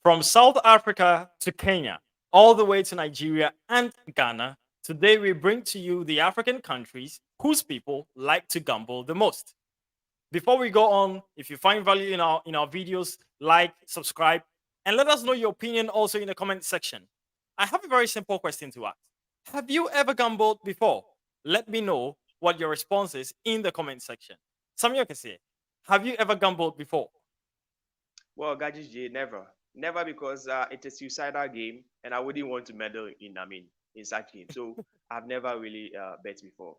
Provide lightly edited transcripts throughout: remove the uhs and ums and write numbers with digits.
From South Africa to Kenya, all the way to Nigeria and Ghana, today we bring to you the African countries whose people like to gamble the most. Before we go on, if you find value in our videos, like, subscribe, and let us know your opinion also in the comment section. I have a very simple question to ask. Have you ever gambled before? Let me know what your response is in the comment section. Samuel can say, have you ever gambled before? Well, Gadget J, never. Never because it's a suicidal game and I wouldn't want to meddle in such game. So I've never really bet before.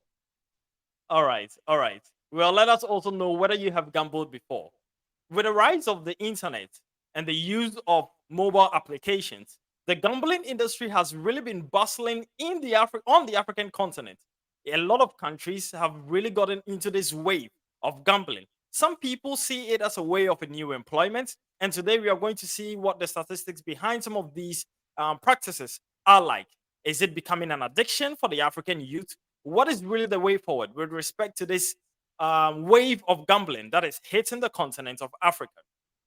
All right, all right. Well, let us also know whether you have gambled before. With the rise of the internet and the use of mobile applications, the gambling industry has really been bustling on the African continent. A lot of countries have really gotten into this wave of gambling. Some people see it as a way of a new employment, and today we are going to see what the statistics behind some of these practices are like. Is it becoming an addiction for the African youth? What is really the way forward with respect to this wave of gambling that is hitting the continent of Africa?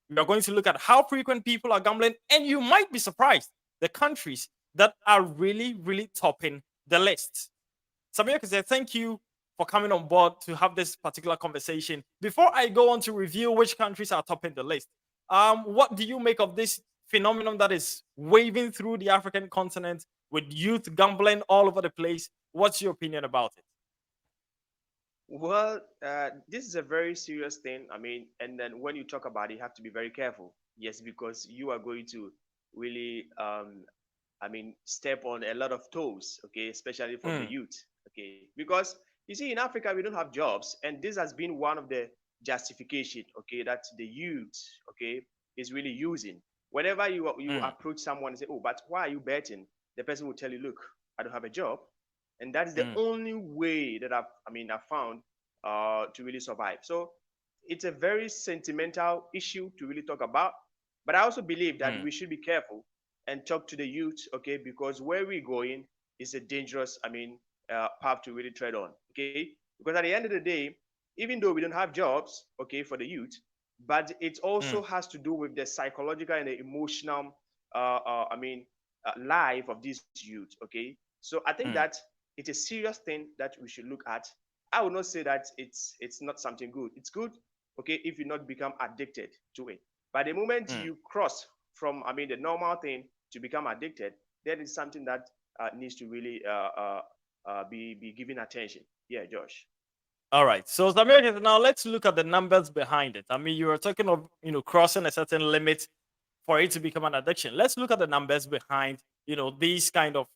We are going to look at how frequent people are gambling, and you might be surprised the countries that are really, really topping the list. Samir Kazir, thank you for coming on board to have this particular conversation. Before I go on to review which countries are topping the list, what do you make of this phenomenon that is waving through the African continent with youth gambling all over the place? What's your opinion about it? Well, this is a very serious thing. And then when you talk about it, you have to be very careful. Yes, because you are going to really, step on a lot of toes, okay, especially from the Mm, youth, okay, because you see, in Africa, we don't have jobs, and this has been one of the justification, okay, that the youth, okay, is really using. Whenever you mm, approach someone and say, "Oh, but why are you betting?" The person will tell you, "Look, I don't have a job," and that is the mm, only way that I've found to really survive. So it's a very sentimental issue to really talk about. But I also believe that mm, we should be careful and talk to the youth, okay, because where we're going is a dangerous, path to really tread on, okay? Because at the end of the day, even though we don't have jobs, okay, for the youth, but it also mm, has to do with the psychological and the emotional, life of these youth, okay? So I think mm, that it's a serious thing that we should look at. I would not say that it's not something good. It's good, okay, if you not become addicted to it. But the moment mm. you cross from the normal thing to become addicted, that is something that needs to really be given attention. Yeah, Josh. All right. So, Samir, now let's look at the numbers behind it. I mean, you were talking of crossing a certain limit for it to become an addiction. Let's look at the numbers behind these kind of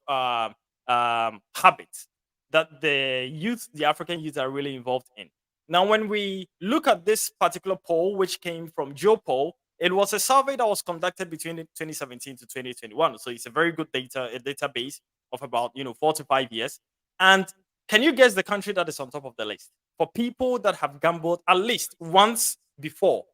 habits that the African youth are really involved in. Now, when we look at this particular poll, which came from Joe Poll, it was a survey that was conducted between 2017 to 2021. So it's a very good a database of about 4 to 5 years. And can you guess the country that is on top of the list for people that have gambled at least once before?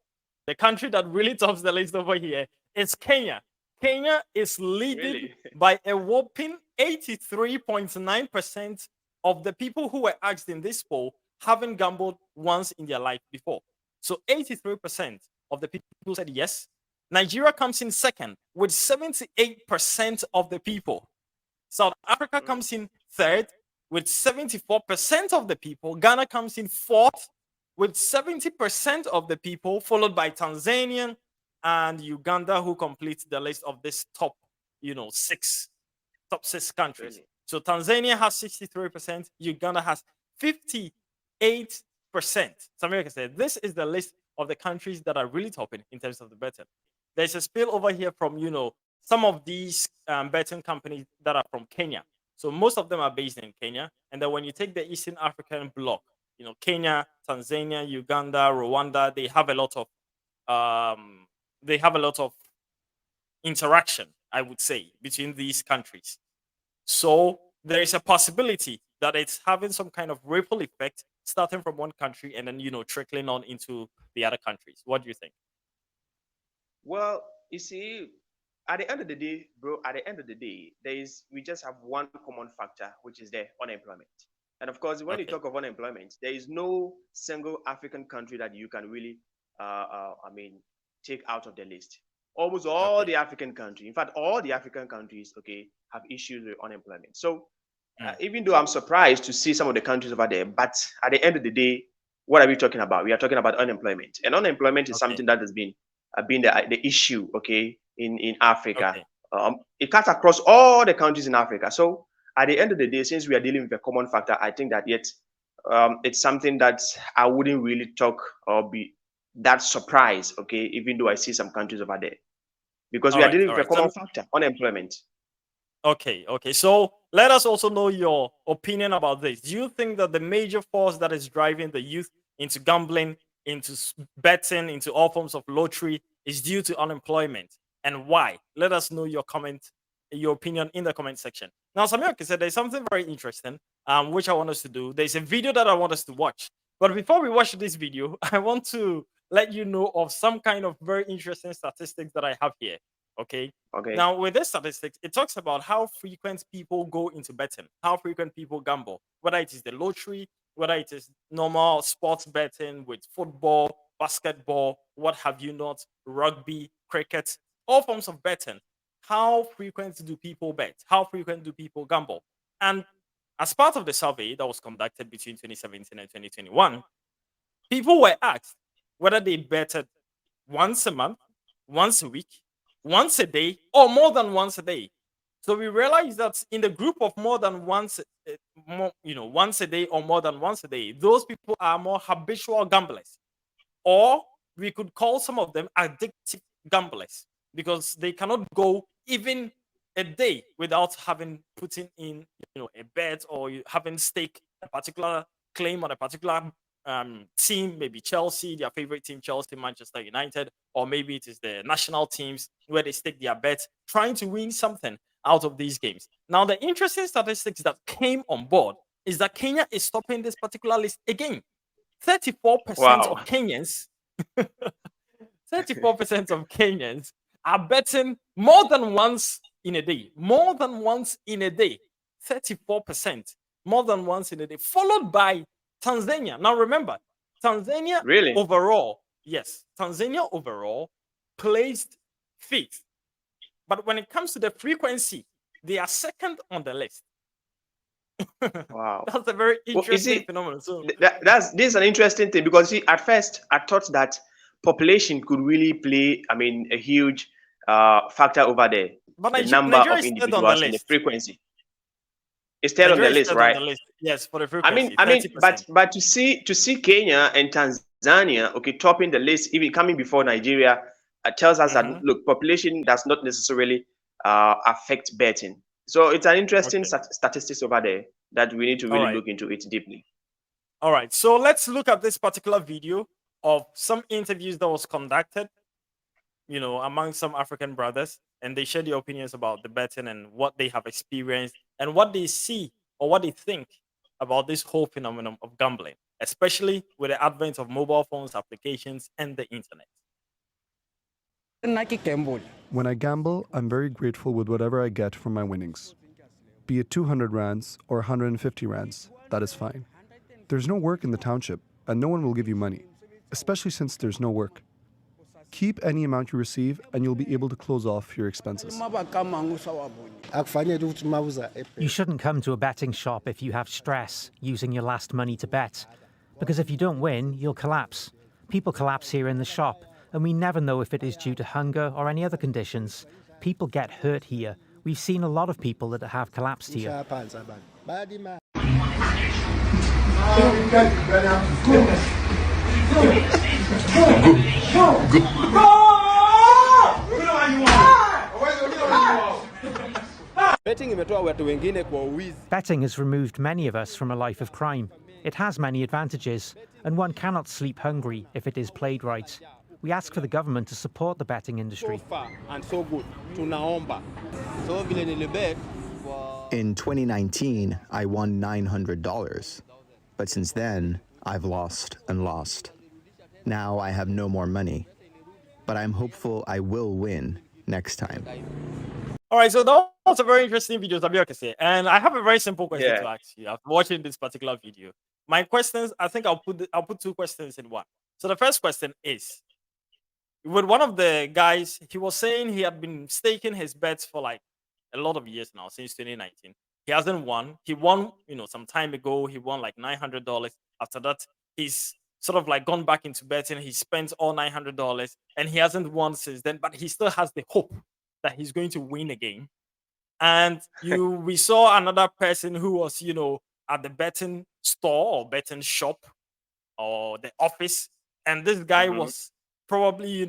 The country that really tops the list over here is Kenya. Kenya is leading Really? by a whopping 83.9% of the people who were asked in this poll haven't gambled once in their life before. So 83% of the people said yes. Nigeria comes in second with 78% of the people. South Africa Mm, comes in third with 74% of the people. Ghana comes in fourth with 70% of the people, followed by Tanzania and Uganda, who complete the list of this top six countries. really? So Tanzania has 63%, Uganda has 58%. So America said this is the list of the countries that are really topping in terms of the betting. There's a spill over here from some of these betting companies that are from Kenya. So most of them are based in Kenya. And then when you take the Eastern African bloc, Kenya, Tanzania, Uganda, Rwanda, um, they have a lot of interaction, I would say, between these countries. So there is a possibility that it's having some kind of ripple effect starting from one country and then trickling on into the other countries. What do you think? Well, you see, at the end of the day, bro, at the end of the day, we just have one common factor, which is the unemployment. And of course, when you Okay. talk of unemployment, there is no single African country that you can really, take out of the list. almost all Okay. the African countries, in fact, all the African countries, okay, have issues with unemployment. So Mm. even though I'm surprised to see some of the countries over there, but at the end of the day, what are we talking about? We are talking about unemployment, and unemployment is Okay. something that has been the issue, okay, in Africa. Okay. It cuts across all the countries in Africa. So at the end of the day, since we are dealing with a common factor, I think that yet it's something that I wouldn't really talk or be that surprised, okay, even though I see some countries over there, because All we are right. dealing All with a right. So common factor, unemployment. okay, okay. So let us also know your opinion about this. Do you think that the major force that is driving the youth into gambling, into betting, into all forms of lottery is due to unemployment? And why? Let us know your comment, your opinion in the comment section. Now, Samioka said there's something very interesting, which I want us to do. There's a video that I want us to watch. But before we watch this video, I want to let you know of some kind of very interesting statistics that I have here. Okay. Okay. Now, with this statistics, it talks about how frequent people go into betting, how frequent people gamble, whether it is the lottery, whether it is normal sports betting with football, basketball, what have you not, rugby, cricket, all forms of betting. How frequent do people bet? How frequent do people gamble? And as part of the survey that was conducted between 2017 and 2021, people were asked whether they betted once a month, once a week, once a day, or more than once a day. So we realized that in the group of more than once, once a day or more than once a day, those people are more habitual gamblers, or we could call some of them addictive gamblers because they cannot go even a day without having putting in a bet or having stake a particular claim on a particular team, maybe Chelsea, their favorite team, Chelsea, Manchester United, or maybe it is the national teams where they stake their bets, trying to win something out of these games. Now, the interesting statistics that came on board is that Kenya is stopping this particular list again. 34% Wow. of Kenyans, 34% of Kenyans are betting more than once in a day. More than once in a day. 34%. More than once in a day. Followed by Tanzania. Now remember, Tanzania Really? overall, yes, Tanzania overall placed fifth. But when it comes to the frequency, they are second on the list. Wow. That's a very Well, you interesting see, phenomenon. So, this is an interesting thing because see, at first I thought that population could really play, I mean, a huge factor over there. but The number Nigeria of is third on the individuals and the list. frequency is still on the Nigeria is list, third on right? the list. Yes, for the I mean, frequency, I mean, but 30%. but to see Kenya and Tanzania, okay, topping the list, even coming before Nigeria, tells us that Mm-hmm. look, population does not necessarily affect betting. So it's an interesting Okay. statistics over there that we need to All really right. look into it deeply. All right. So let's look at this particular video of some interviews that was conducted, among some African brothers, and they share their opinions about the betting and what they have experienced and what they see or what they think about this whole phenomenon of gambling, especially with the advent of mobile phones, applications, and the internet. When I gamble, I'm very grateful with whatever I get from my winnings. Be it 200 rands or 150 rands, that is fine. There's no work in the township, and no one will give you money, especially since there's no work. Keep any amount you receive, and you'll be able to close off your expenses. You shouldn't come to a betting shop if you have stress using your last money to bet, because if you don't win, you'll collapse. People collapse here in the shop, and we never know if it is due to hunger or any other conditions. People get hurt here. We've seen a lot of people that have collapsed here. Betting has removed many of us from a life of crime. It has many advantages, and one cannot sleep hungry if it is played right. We ask for the government to support the betting industry. So far and so good. Tunaomba. So vile nilibet. In 2019, I won $900. But since then, I've lost and lost. Now I have no more money. But I'm hopeful I will win next time. All right, so that was a very interesting video, Zabioka say. And I have a very simple question to Yeah. ask you after watching this particular video. My questions, I think I'll put two questions in one. So the first question is, with one of the guys, he was saying he had been staking his bets for like a lot of years now, since 2019. He hasn't won. He won, some time ago. He won like $900. After that, he's sort of like gone back into betting. He spent all $900 and he hasn't won since then, but he still has the hope that he's going to win again. And we saw another person who was, at the betting store or betting shop or the office, and this guy Mm-hmm. was probably,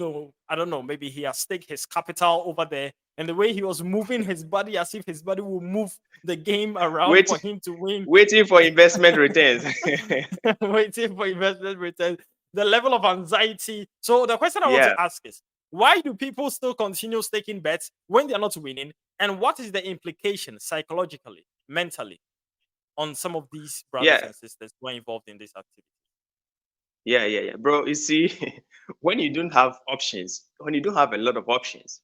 I don't know, maybe he has staked his capital over there, and the way he was moving his body as if his body will move the game around for Wait, him to win, waiting for investment returns. waiting for investment return, the level of anxiety. So the question I want Yeah. to ask is, why do people still continue staking bets when they're not winning? And what is the implication psychologically, mentally, on some of these brothers Yeah. and sisters who are involved in this activity? Yeah. Bro, you see, when you don't have options, when you don't have a lot of options,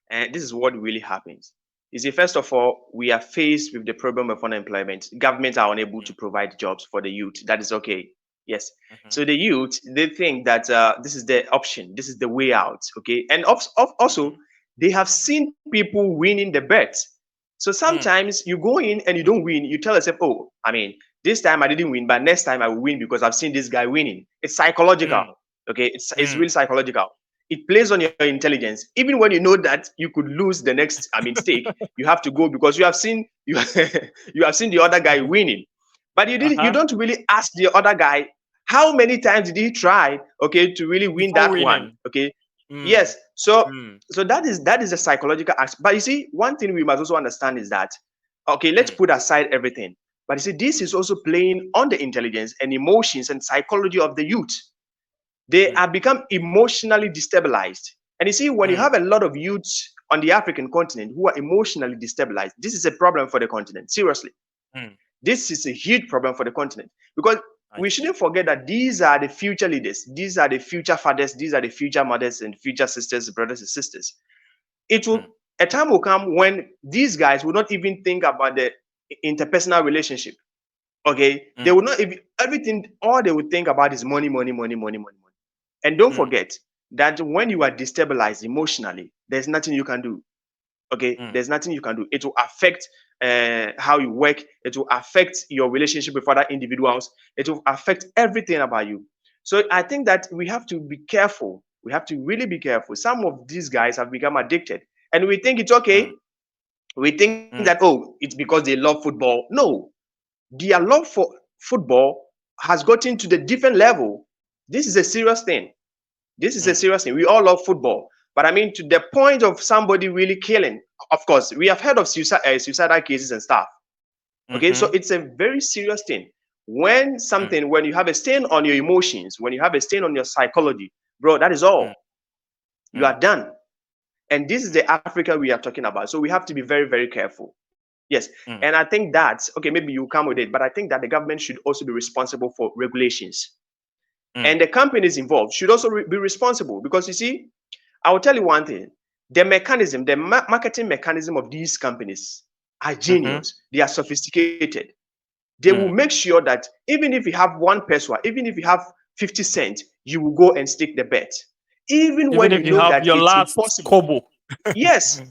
and this is what really happens. You see, first of all, we are faced with the problem of unemployment. Governments are unable to provide jobs for the youth. That is okay. Yes. Mhm, So the youth, they think that this is the option, this is the way out. Okay. And also, mhm, they have seen people winning the bets. So mm, sometimes you go in and you don't win. You tell yourself, oh, I mean, this time I didn't win, but next time I will win because I've seen this guy winning. It's psychological. mm, Okay. It's mm. really psychological. It plays on your intelligence. Even when you know that you could lose the next, stake, you have to go because you have seen you have seen the other guy winning. But you Uh-huh. don't really ask the other guy how many times did he try, okay, to really win Before that one. winning. Okay. Mm, Yes. So mm, that is a psychological aspect. But you see, one thing we must also understand is that, okay, let's mm, put aside everything. But you see, this is also playing on the intelligence and emotions and psychology of the youth. They mm, have become emotionally destabilized. And you see, when you mm, have a lot of youths on the African continent who are emotionally destabilized, this is a problem for the continent. Seriously, mm. this is a huge problem for the continent because I we see. shouldn't forget that these are the future leaders, these are the future fathers, these are the future mothers and future sisters, brothers and sisters. It will Mm, A time will come when these guys will not even think about the interpersonal relationship. Okay, they mm, will not even everything. All they will think about is money, money, money, money, money, money. And don't mm, forget that when you are destabilized emotionally, there's nothing you can do. Okay, mm, there's nothing you can do. It will affect how you work. It will affect your relationship with other individuals. It will affect everything about you. So I think that we have to be careful. We have to really be careful. Some of these guys have become addicted, and we think it's mm, okay. We think that, mm, oh, it's because they love football. No, their love for football has gotten to the different level. This is a serious thing. This is a mm, serious thing. We all love football, but I mean, to the point of somebody really killing. Of course, we have heard of suicidal cases and stuff. Okay, so mhm, it's a very serious thing. mm, When you have a stain on your emotions, when you have a stain on your psychology, bro, that is all. mm, You mm, are done. And this is mm, the Africa we are talking about. So we have to be very, very careful. Yes. mm, And I think that, okay, maybe you come with it, but I think that the government should also be responsible for regulations. mm, And the companies involved should also be responsible because you see, I will tell you one thing: the mechanism, the marketing mechanism of these companies are mhm, genius. They are sophisticated. They will mm. make sure that even if you have one peso, even if you have 50 cents, you will go and stick the bet, even Even when if you you know have that your it's last impossible. kobo. Yes,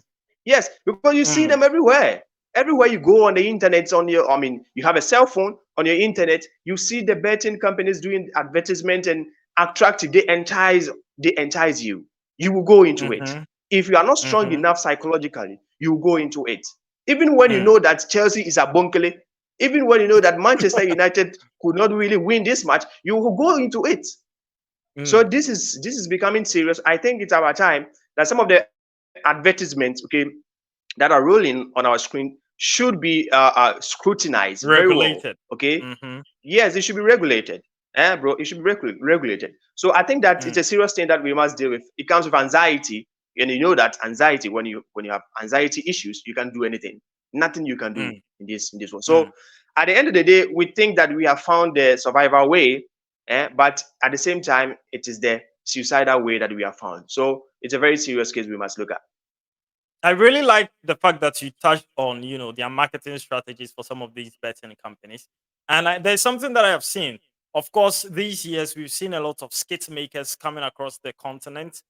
yes, because you see Mm, them everywhere. Everywhere you go on the internet, you have a cell phone on your internet, you see the betting companies doing advertisement and attractive. They entice you. You will go into it. mhm, If you are not strong mhm, enough psychologically, you will go into it. Even when you mm, know that Chelsea is a bunkele, even when you know that Manchester United could not really win this match, you will go into it. So mm, this is becoming serious. I think it's our time that some of the advertisements, okay, that are rolling on our screen should be scrutinized very well. regulated. Okay, Mhm, yes, it should be regulated. Bro, it should be regulated. So I think that it's mm, a serious thing that we must deal with. It comes with anxiety, and you know that anxiety, when you have anxiety issues, you can't do anything. Nothing you can do mm, in this one. mm. So at the end of the day, we think that we have found the survival way, but at the same time, it is the suicidal way that we have found. So it's a very serious case we must look at. I really like the fact that you touched on, their marketing strategies for some of these betting companies. And there's something that I have seen. Of course, these years we've seen a lot of skit makers coming across the continent,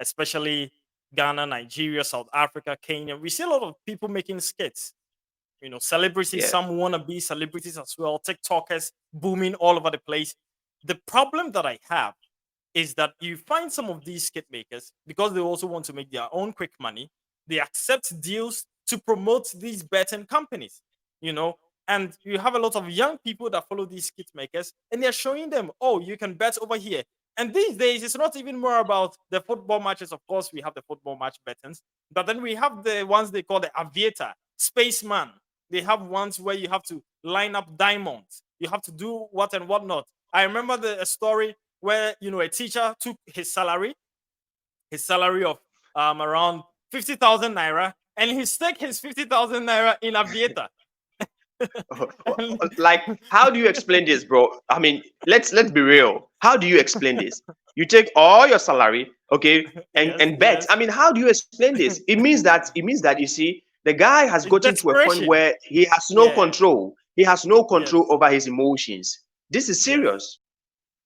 especially Ghana, Nigeria, South Africa, Kenya. We see a lot of people making skits. Celebrities, Yeah. some wanna be celebrities as well, TikTokers booming all over the place. The problem that I have is that you find some of these skit makers, because they also want to make their own quick money, they accept deals to promote these betting companies, you know. And you have a lot of young people that follow these skit makers, and they're showing them, oh, you can bet over here. And these days, it's not even more about the football matches. Of course, we have the football match bettings, but then we have the ones they call the aviator, spaceman. They have ones where you have to line up diamonds. You have to do what and what not. I remember a story where a teacher took his salary of around 50,000 naira, and he staked his 50,000 naira in aviator. And- Like, how do you explain this, bro? I mean, let's be real. How do you explain this? You take all your salary, okay, and yes, bet. yes. I mean, how do you explain this? It means that you see, the guy has It's gotten to a point desperation. where he has no Yeah. control. He has no Yes. control over his emotions. This is Yes. serious.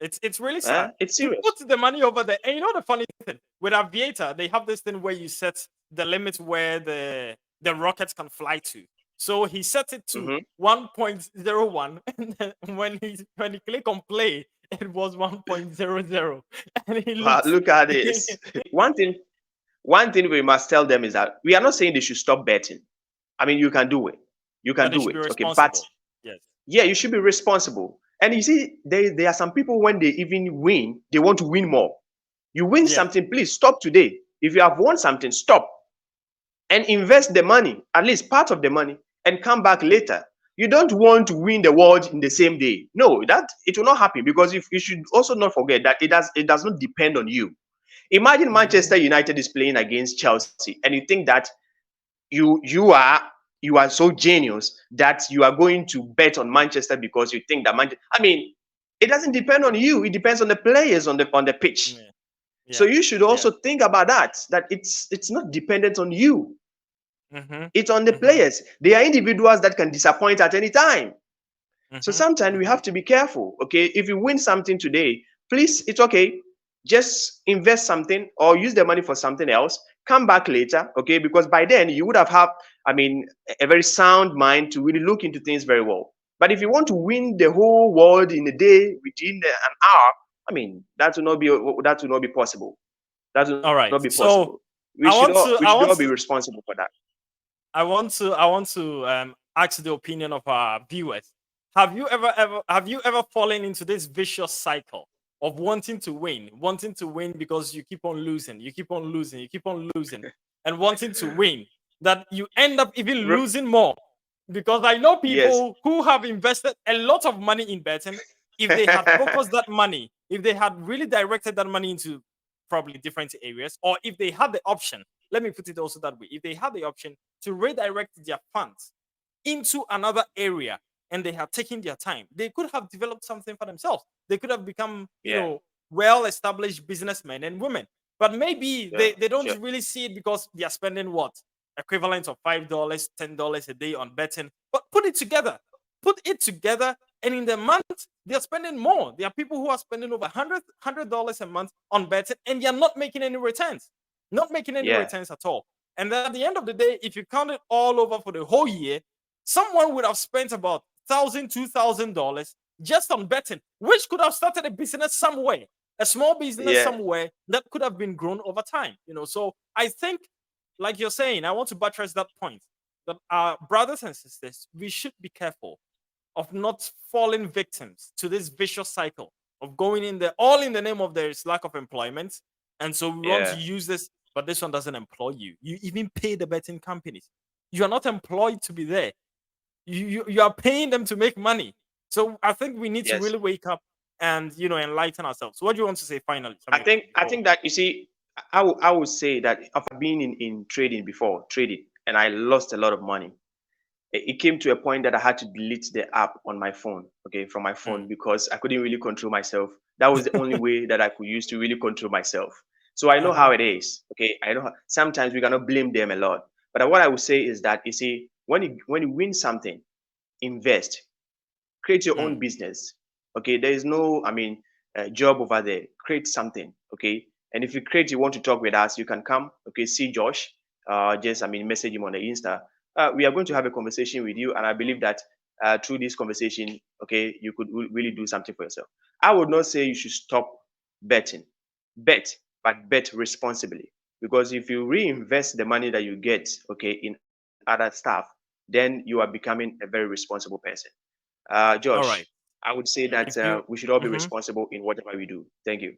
It's really sad. It's He serious. puts the money over there. And the funny thing with Aviator, they have this thing where you set the limit where the rockets can fly to. So he set it to Mhm. 1.01, and then when he click on play, it was 1.00, and he looks. Look at this. One thing we must tell them is that we are not saying they should stop betting. I mean, you can do it. You can But they do should be it. Okay, but responsible. Yes. yeah, you should be responsible. And you see, there are some people, when they even win, they want to win more. You win Yes. something, please stop today. If you have won something, stop and invest the money, at least part of the money, and come back later. You don't want to win the world in the same day. No, that it will not happen, because if you should also not forget that it does not depend on you. Imagine Mhm. Manchester United is playing against Chelsea, and you think that you are so genius that you are going to bet on Manchester because you think that Manchester. I mean, it doesn't depend on you. It depends on the players on the pitch. Yeah. So Yeah. you should also think about that. That it's not dependent on you. Mhm. It's on the Mhm. players. They are individuals that can disappoint at any time. So Mhm. sometimes we have to be careful. Okay, if you win something today, please, it's okay. Just invest something or use the money for something else. Come back later, okay? Because by then you would have, I mean, a very sound mind to really look into things very well. But if you want to win the whole world in a day within an hour, I mean, that will not be possible. That will All right. not be So possible. We I should want all to we I should want all be to responsible for that. I want to ask the opinion of our viewers. Have you ever fallen into this vicious cycle of wanting to win because you keep on losing, you keep on losing, you keep on losing, and wanting to win, that you end up even Re- losing more? Because I know yes. people who have invested a lot of money in betting. If they had focused that money, if they had really directed that money into probably different areas, or if they had the option, let me put it also that way, if they had the option to redirect their funds into another area, and they had taken their time, they could have developed something for themselves. They could have become, Yeah. well established businessmen and women. But maybe Yeah. they don't Sure. really see it because they are spending what? Equivalent of $5, $10 a day on betting. But put it together, and in the month, they're spending more. There are people who are spending over $100 a month on betting, and they're not making any returns. Not making any Yeah. returns at all. And then at the end of the day, if you count it all over for the whole year, someone would have spent about $1,000, $2,000 just on betting, which could have started a business somewhere, a small business Yeah. somewhere that could have been grown over time. So I think, like you're saying, I want to buttress that point, that our brothers and sisters, we should be careful of not falling victims to this vicious cycle of going in there all in the name of there's lack of employment. And so we want to Yeah. use this, but this one doesn't employ you. You even pay the betting companies. You are not employed to be there. You are paying them to make money. So I think we need to Yes. really wake up and enlighten ourselves. So what do you want to say finally, I Samir? think I think that you see, I would say that after being in trading before, trading, and I lost a lot of money. It came to a point that I had to delete the app on my phone, okay, from my phone, Mm. because I couldn't really control myself. That was the only way that I could use to really control myself. So I know Uh-huh. how it is, okay. I know sometimes we cannot blame them a lot, but what I would say is that you see, when you win something, invest, create your own Mm. business, okay. There is no, I mean, job over there. Create something, okay, And if you create, you want to talk with us, you can come. Okay, see Josh. Just message him on the Insta. We are going to have a conversation with you, and I believe that through this conversation, okay, you could really do something for yourself. I would not say you should stop betting. Bet, but bet responsibly. Because if you reinvest the money that you get, okay, in other stuff, then you are becoming a very responsible person. All Josh, right. I would say that If you we should all be Mhm. responsible in whatever we do. Thank you.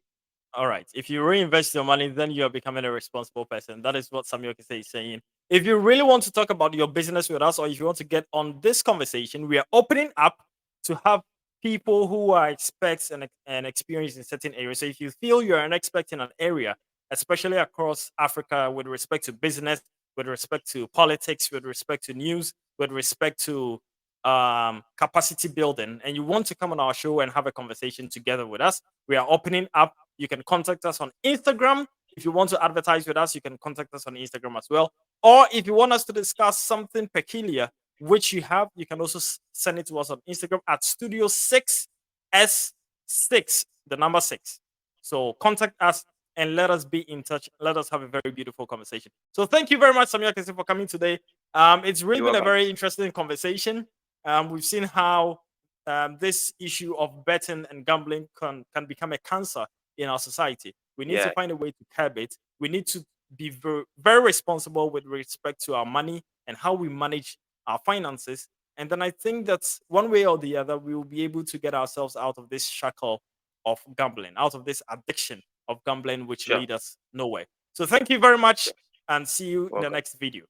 All right. If you reinvest your money, then you are becoming a responsible person. That is what Samuel Kise is saying. If you really want to talk about your business with us, or if you want to get on this conversation, we are opening up to have people who are experts and experienced in certain areas. So if you feel you're an expert in an area, especially across Africa, with respect to business, with respect to politics, with respect to news, with respect to capacity building, and you want to come on our show and have a conversation together with us, we are opening up. You can contact us on Instagram. If you want to advertise with us, you can contact us on Instagram as well. Or if you want us to discuss something peculiar, which you have, you can also send it to us on Instagram at Studio 6S6, the number 6. So contact us and let us be in touch. Let us have a very beautiful conversation. So thank you very much, Samuel Kese, for coming today. It's really You're been a welcome. very interesting conversation. We've seen how this issue of betting and gambling can become a cancer in our society. We need to Yeah, find a way to curb it. We need to be very, very responsible with respect to our money and how we manage our finances. And then I think that one way or the other, we will be able to get ourselves out of this shackle of gambling, out of this addiction of gambling, which sure. lead us nowhere. So thank you very much Sure. and see you in the Welcome. next video.